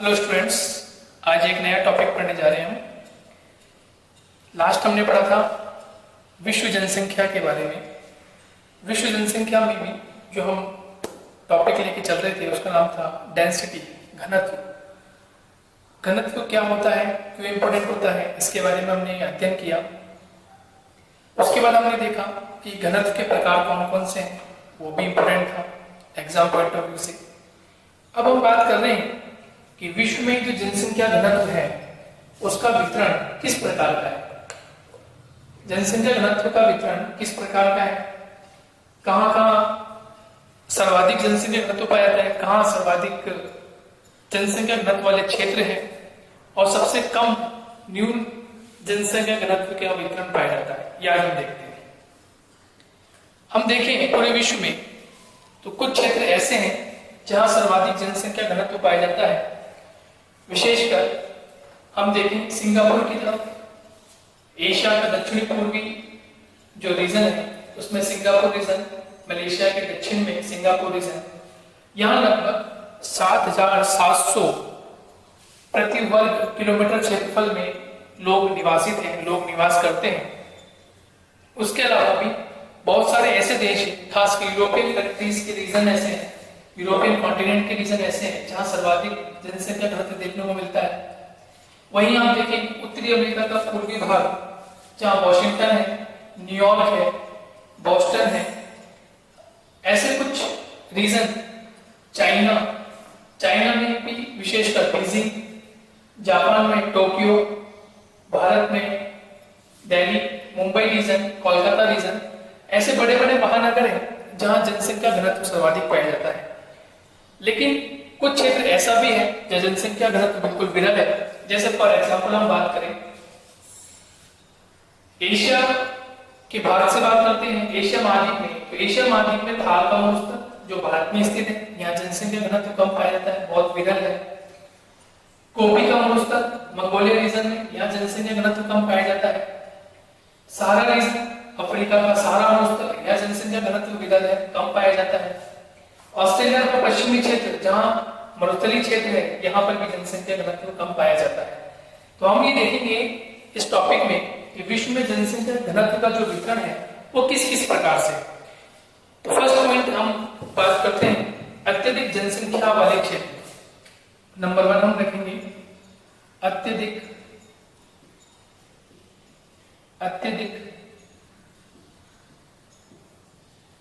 Hello students, आज एक नया टॉपिक पढ़ने जा रहे हैं। लास्ट हमने पढ़ा था विश्व जनसंख्या के बारे में। विश्व जनसंख्या में भी जो हम टॉपिक लेके चल रहे थे उसका नाम था डेंसिटी, घनत्व। घनत्व क्या होता है, क्यों इंपॉर्टेंट होता है, इसके बारे में हमने अध्ययन किया। उसके बाद हमने देखा कि घनत्व के प्रकार कौन कौन से हैं, वो भी इंपॉर्टेंट था एग्जाम पॉइंट ऑफ व्यू से। अब हम बात कर रहे हैं कि विश्व में जो जनसंख्या घनत्व है उसका वितरण किस प्रकार का है। जनसंख्या घनत्व का वितरण किस प्रकार का है, कहां कहां सर्वाधिक जनसंख्या घनत्व पाया जाता है, कहां सर्वाधिक जनसंख्या घनत्व वाले क्षेत्र है, और सबसे कम न्यून जनसंख्या घनत्व का वितरण पाया जाता है। यह हम देखते हैं। हम देखें पूरे विश्व में तो कुछ क्षेत्र ऐसे हैं जहां सर्वाधिक जनसंख्या घनत्व पाया जाता है। विशेषकर हम देखें सिंगापुर की तरफ, एशिया का दक्षिणी पूर्वी जो रीजन है उसमें सिंगापुर रीजन, मलेशिया के दक्षिण में सिंगापुर रीजन, यहाँ लगभग 7,700 प्रति वर्ग किलोमीटर क्षेत्रफल में लोग निवासित हैं, लोग निवास करते हैं। उसके अलावा भी बहुत सारे ऐसे देश हैं, खासकर यूरोपियन कंट्रीज के रीजन ऐसे हैं, यूरोपियन कॉन्टिनेंट के रीजन ऐसे हैं जहां सर्वाधिक जनसंख्या घनत्व देखने को मिलता है। वहीं आप देखें उत्तरी अमेरिका का पूर्वी भाग जहां वॉशिंगटन है, न्यूयॉर्क है, बोस्टन है, ऐसे कुछ रीजन। चाइना में भी विशेषकर बीजिंग, जापान में टोक्यो, भारत में दिल्ली, मुंबई रीजन, कोलकाता रीजन, ऐसे बड़े बड़े महानगर हैं जहां जनसंख्या घनत्व सर्वाधिक पाया जाता है। लेकिन कुछ क्षेत्र ऐसा भी है जहां जनसंख्या घनत्व बिल्कुल विरल है। जैसे फॉर एग्जांपल हम बात करें एशिया के भाग से बात करते हैं, एशिया महाद्वीप में, तो एशिया महाद्वीप में थार का मरुस्थल जो भारत में स्थित है, यहाँ जनसंख्या घनत्व कम पाया जाता है, बहुत विरल है। गोबी का मरुस्थल मंगोलिया रीजन में, यहाँ जनसंख्या घनत्व कम पाया जाता है। सहारा रीजन, अफ्रीका का सहारा मरुस्थल, यहाँ जनसंख्या घनत्व विरल है, कम पाया जाता है। ऑस्ट्रेलिया का पश्चिमी क्षेत्र जहां मरुस्थलीय क्षेत्र है, यहाँ पर भी जनसंख्या घनत्व कम पाया जाता है। तो हम ये देखेंगे इस टॉपिक में कि विश्व में जनसंख्या घनत्व का जो वितरण है वो किस किस प्रकार से। तो फर्स्ट पॉइंट हम बात करते हैं अत्यधिक जनसंख्या वाले क्षेत्र। नंबर 1 हम रखेंगे अत्यधिक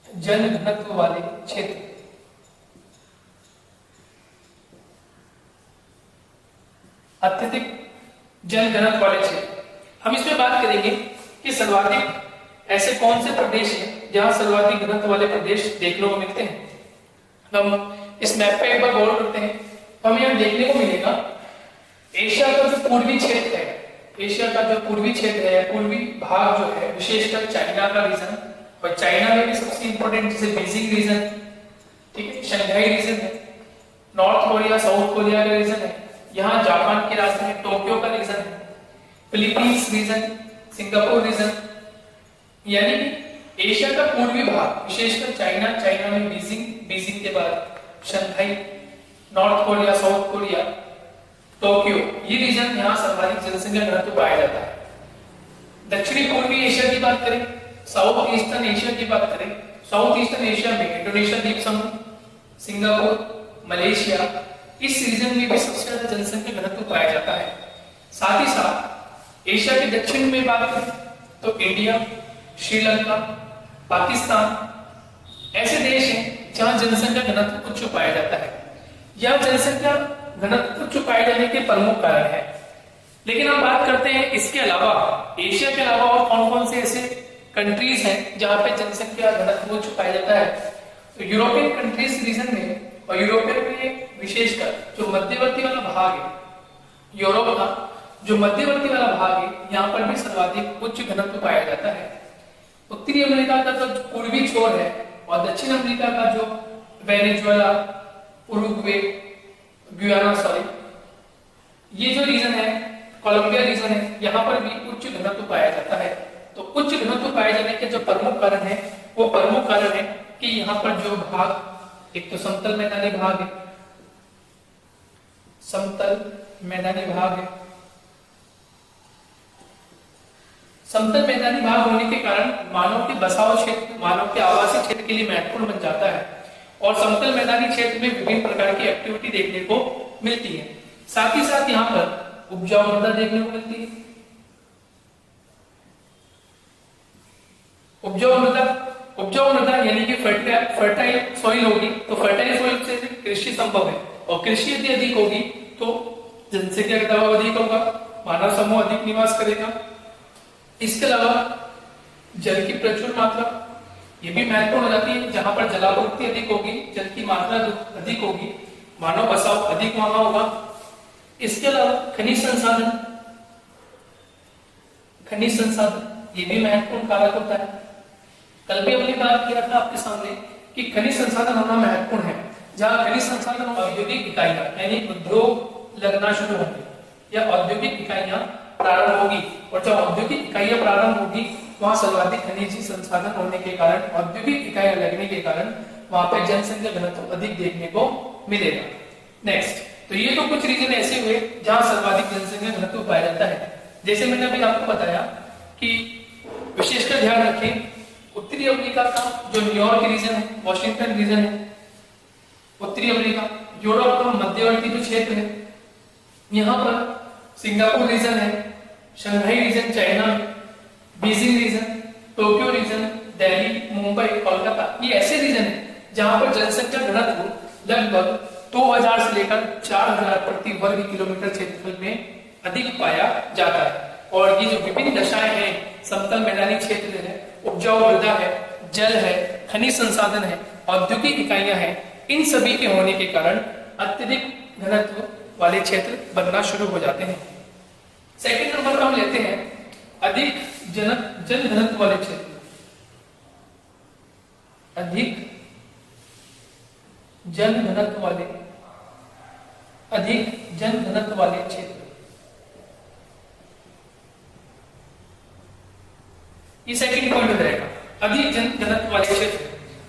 जनघनत्व वाले क्षेत्र। अत्यधिक जनघनत्व वाले क्षेत्र, हम इसमें बात करेंगे कि सर्वाधिक ऐसे कौन से प्रदेश हैं जहां सर्वाधिक घनत्व वाले प्रदेश देखने को मिलते हैं। हम इस मैप पे एक बार गौर करते हैं तो हमें यहां देखने को मिलेगा एशिया का जो पूर्वी क्षेत्र है, एशिया का जो पूर्वी क्षेत्र है, पूर्वी भाग जो है, विशेषकर चाइना का रीजन, और चाइना में भी सबसे इंपॉर्टेंट जैसे बीजिंग रीजन, ठीक है, शंघाई रीजन है, नॉर्थ कोरिया, साउथ कोरिया का रीजन है, यहाँ जापान की राजधानी टोक्यो का रीजन है, फिलीपींस रीजन, सिंगापुर रीजन, यानी कि एशिया का पूर्वी भाग विशेषकर चाइना में बीजिंग के बाद Shanghai, north Korea, south Korea, Tokyo, ये रीजन यहाँ सर्वाधिक जनसंख्या घनत्व पाया जाता है। दक्षिणी पूर्वी एशिया की बात करें, साउथ ईस्टर्न एशिया की बात करें, साउथ ईस्टर्न एशिया में इंडोनेशिया द्वीप समूह, सिंगापुर, मलेशिया, इस रीजन में भी सबसे ज्यादा जनसंख्या घनत्व पाया जाता है। साथ ही साथ एशिया के दक्षिण में बात करें तो इंडिया, श्रीलंका, पाकिस्तान ऐसे देश हैं जहां जनसंख्या घनत्व उच्च पाया जाता है। यह जनसंख्या घनत्व उच्च पाए जाने के प्रमुख कारण है। लेकिन हम बात करते हैं इसके अलावा, एशिया के अलावा और कौन कौन से ऐसे कंट्रीज हैं जहां पे जनसंख्या घनत्व उच्च पाया जाता है। तो यूरोपियन कंट्रीज रीजन में, और यूरोपियन में विशेषकर जो मध्यवर्ती वाला भाग है, यूरोप का जो मध्यवर्ती वाला भाग है, यहाँ पर भी सर्वाधिक उच्च घनत्व पाया जाता है। उत्तरी अमेरिका का जो पूर्वी छोर है और दक्षिण अमेरिका का जो वेनेजुएला, उरुग्वे, गुयाना, ये जो रीजन है, कोलंबिया रीजन है, यहाँ पर भी उच्च घनत्व पाया जाता है। तो उच्च घनत्व पाए जाने के जो प्रमुख कारण है वो प्रमुख कारण है कि यहाँ पर जो भाग, एक तो समतल मैदानी भाग है, समतल मैदानी भाग है। समतल मैदानी भाग होने के कारण मानव के बसाव क्षेत्र, मानव के आवासीय क्षेत्र के लिए महत्वपूर्ण बन जाता है और समतल मैदानी क्षेत्र में विभिन्न प्रकार की एक्टिविटी देखने को मिलती है। साथ ही साथ यहाँ पर उपजाऊ मृदा देखने को मिलती है। उपजाऊ मृदा यानी कि फर्टाइल सॉइल होगी, तो फर्टाइल सॉइल से कृषि संभव है और कृषि यदि अधिक होगी तो जनसंख्या का दबाव अधिक होगा, मानव समूह अधिक निवास करेगा। इसके अलावा जल की प्रचुर मात्रा, ये भी महत्वपूर्ण हो जाती है। जहां पर जलापूर्ति अधिक होगी, जल की मात्रा अधिक होगी, मानव बसाव अधिक वहां होगा। इसके अलावा खनिज संसाधन ये भी महत्वपूर्ण कारक होता है। कल भी हमने बात किया था आपके सामने कि खनिज संसाधन होना महत्वपूर्ण है। जहां खनिज संसाधन औद्योगिक इकाइयां यानी उद्योग लगना शुरू होंगे या औद्योगिक इकाइयां प्रारंभ होगी, और जब औद्योगिक इकाइयां प्रारंभ होगी वहां सर्वाधिक खनिज संसाधन होने के कारण, औद्योगिक इकाइयां लगने के कारण वहां पर जनसंख्या घनत्व अधिक देखने को मिलेगा। नेक्स्ट, तो ये तो कुछ रीजन ऐसे हुए जहां सर्वाधिक जनसंख्या घनत्व पाया जाता है। जैसे मैंने अभी आपको बताया कि विशेषकर ध्यान रखें, उत्तरी अमेरिका का जो न्यूयॉर्क रीजन है, वॉशिंगटन रीजन है, उत्तरी अमेरिका, यूरोप का मध्यवर्ती जो क्षेत्र है, यहाँ पर सिंगापुर रीजन है, शंघाई रीजन चाइना में, Beijing region, Tokyo region, Delhi, Mumbai, Kolkata, ये ऐसे रीजन है जहां पर जनसंख्या घनत्व लगभग 2000 से लेकर 4000 प्रति वर्ग किलोमीटर क्षेत्रफल में अधिक पाया जाता है। और ये जो विभिन्न दशाएं हैं, समतल मैदानी क्षेत्र है, उपजाऊ मृदा है, जल है, खनिज संसाधन है, औद्योगिक इकाइयां हैं, इन सभी के होने के कारण अत्यधिक घनत्व वाले क्षेत्र बनना शुरू हो जाते हैं। सेकंड नंबर पर हम लेते हैं अधिक जन घनत्व वाले क्षेत्र। अधिक जन घनत्व वाले क्षेत्र, ये सेकंड पॉइंट रहेगा, अधिक जन घनत्व वाले क्षेत्र।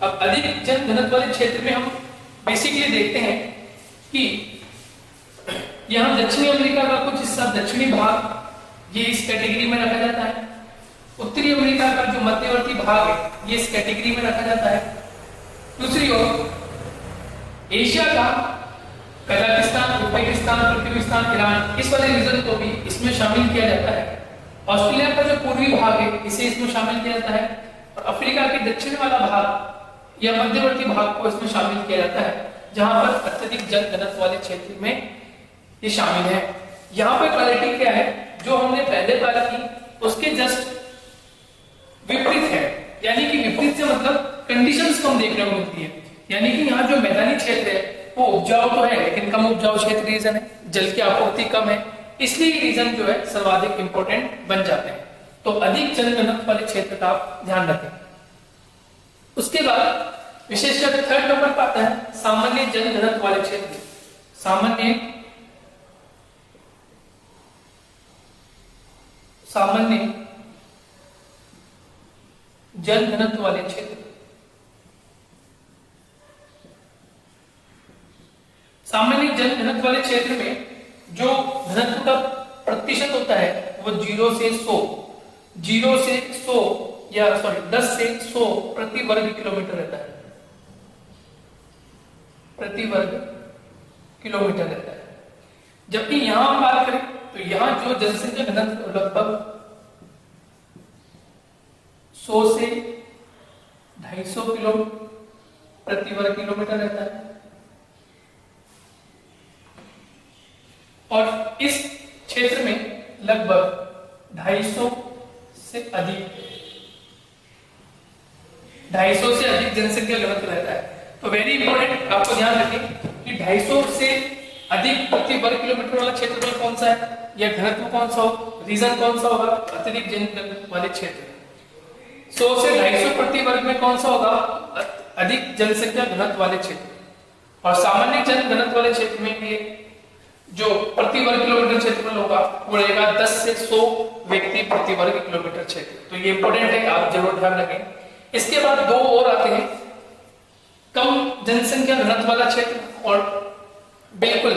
अब अधिक जन घनत्व वाले क्षेत्र में हम बेसिकली देखते हैं कि यहां दक्षिणी अमेरिका का कुछ हिस्सा, दक्षिणी भाग, ये इस कैटेगरी में रखा जाता है। उत्तरी अमेरिका का जो मध्यवर्ती भाग है, ये इस कैटेगरी में रखा जाता है। दूसरी ओर एशिया का कजाकिस्तान, उज्बेकिस्तान, तुर्कमेनिस्तान, ईरान, इस वाले रीजन को भी इसमें शामिल किया जाता है। ऑस्ट्रेलिया का जो पूर्वी भाग है, इसे इसमें शामिल किया जाता है, और अफ्रीका के दक्षिण वाला भाग या मध्यवर्ती भाग को इसमें शामिल किया जाता है, जहां पर अत्यधिक जन घनत्व वाले क्षेत्र में ये शामिल है। यहाँ पे क्वालिटी क्या है, जो हमने पहले बात की उसके जस्ट विपरीत है, यानी कि विपरीत से मतलब कंडीशंस कम देखने को मिलती है। यानी कि यहाँ जो मैदानी क्षेत्र है वो उपजाऊ तो है, लेकिन कम उपजाऊ क्षेत्र रीजन है, जल की आपूर्ति कम है, इसलिए रीजन जो है सर्वाधिक इंपॉर्टेंट बन जाते हैं। तो अधिक जन घनत्व वाले क्षेत्र का आप ध्यान रखें। उसके बाद विशेषकर थर्ड नंबर पर आता है सामान्य जन घनत्व वाले क्षेत्र। सामान्य जन घनत्व वाले क्षेत्र। सामान्य जन घनत्व वाले क्षेत्र में जो घनत्व का प्रतिशत होता है वो 10 से 100 प्रति वर्ग किलोमीटर रहता है, प्रति वर्ग किलोमीटर रहता है। जबकि यहां हम बात करें तो यहां जो जनसंख्या घनत्व लगभग 100 से 250 किलो प्रति वर्ग किलोमीटर रहता है, और इस क्षेत्र में लगभग 250 से अधिक जनसंख्या घनत्व रहता है। तो वेरी इंपॉर्टेंट, आपको ध्यान रखें कि 250 से अधिक प्रति वर्ग किलोमीटर वाला क्षेत्रफल कौन सा है, या घनत्व कौन सा हो, रीजन कौन सा होगा, अत्यधिक जनसंख्या वाले क्षेत्र। 100 से 250 प्रति वर्ग में कौन सा होगा, अधिक जनसंख्या घनत्व वाले क्षेत्र। और सामान्य जन घनत्व वाले क्षेत्र में भी जो प्रति वर्ग किलोमीटर क्षेत्रफल होगा वो रहेगा 10 से 100 व्यक्ति प्रति वर्ग किलोमीटर क्षेत्र। तो ये इंपॉर्टेंट है, आप जरूर ध्यान रखें। इसके बाद दो और आते हैं, कम जनसंख्या घनत्व वाला क्षेत्र और बिल्कुल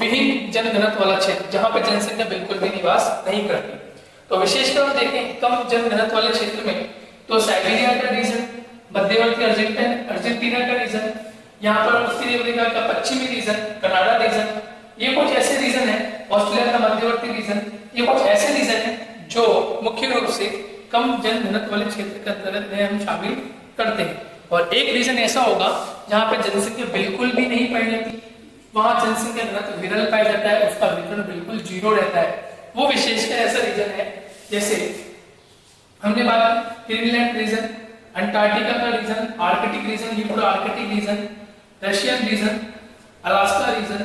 विहीन जनघनत्व वाला क्षेत्र जहां पे जनसंख्या बिल्कुल भी निवास नहीं करती। तो विशेषकर हम देखें कम जनघनत्व वाले क्षेत्र में तो साइबेरिया का रीजन, मध्यवर्ती अर्जेंटीना का रीजन, यहाँ पर उत्तरी अमेरिका का पश्चिमी रीजन, कनाडा रीजन, ये कुछ ऐसे रीजन है, ऑस्ट्रेलिया का मध्यवर्ती रीजन, ये कुछ ऐसे रीजन है जो मुख्य रूप से कम जनघनत्व वाले क्षेत्र के अंतर्गत हम शामिल करते हैं। और एक रीजन ऐसा होगा जहां पे जनसंख्या बिल्कुल भी नहीं पाई जाती, वहां जनसंख्या घनत्व विरल पाया जाता है, उसका वितरण बिल्कुल जीरो रहता है, वो विशेषकर ऐसा रीजन है। जैसे हमने बात की ग्रीनलैंड रीजन, अंटार्कटिका का region, Arctic region, Euro Arctic region, Russian region, Alaska region,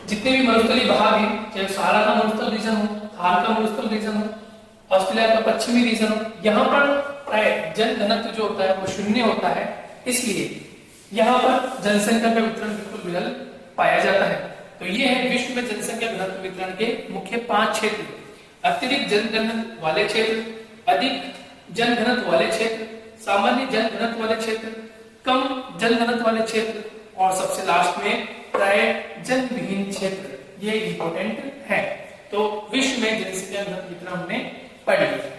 जितने भी मरुस्थलीय भाग हैं, चाहे सहारा का मरुस्थल रीजन हो, थार का मरुस्थल रीजन हो, ऑस्ट्रेलिया का पश्चिमी रीजन हो, यहाँ पर प्राय जन घनत्व जो होता है वो शून्य होता है, इसलिए यहाँ पर जनसंख्या का वितरण बिल्कुल विरल पाया जाता है। तो ये है विश्व में जनसंख्या घनत्व वितरण के मुख्य 5 क्षेत्र: अत्यधिक जनघनत्व वाले क्षेत्र, अधिक जनघनत्व वाले क्षेत्र, सामान्य जनघनत्व वाले क्षेत्र, कम जनघनत्व वाले क्षेत्र और सबसे लास्ट में प्राय जनविहीन क्षेत्र। ये इंपॉर्टेंट है। तो विश्व में जनसंख्या घनत्व वितरण हमने पढ़ लिया।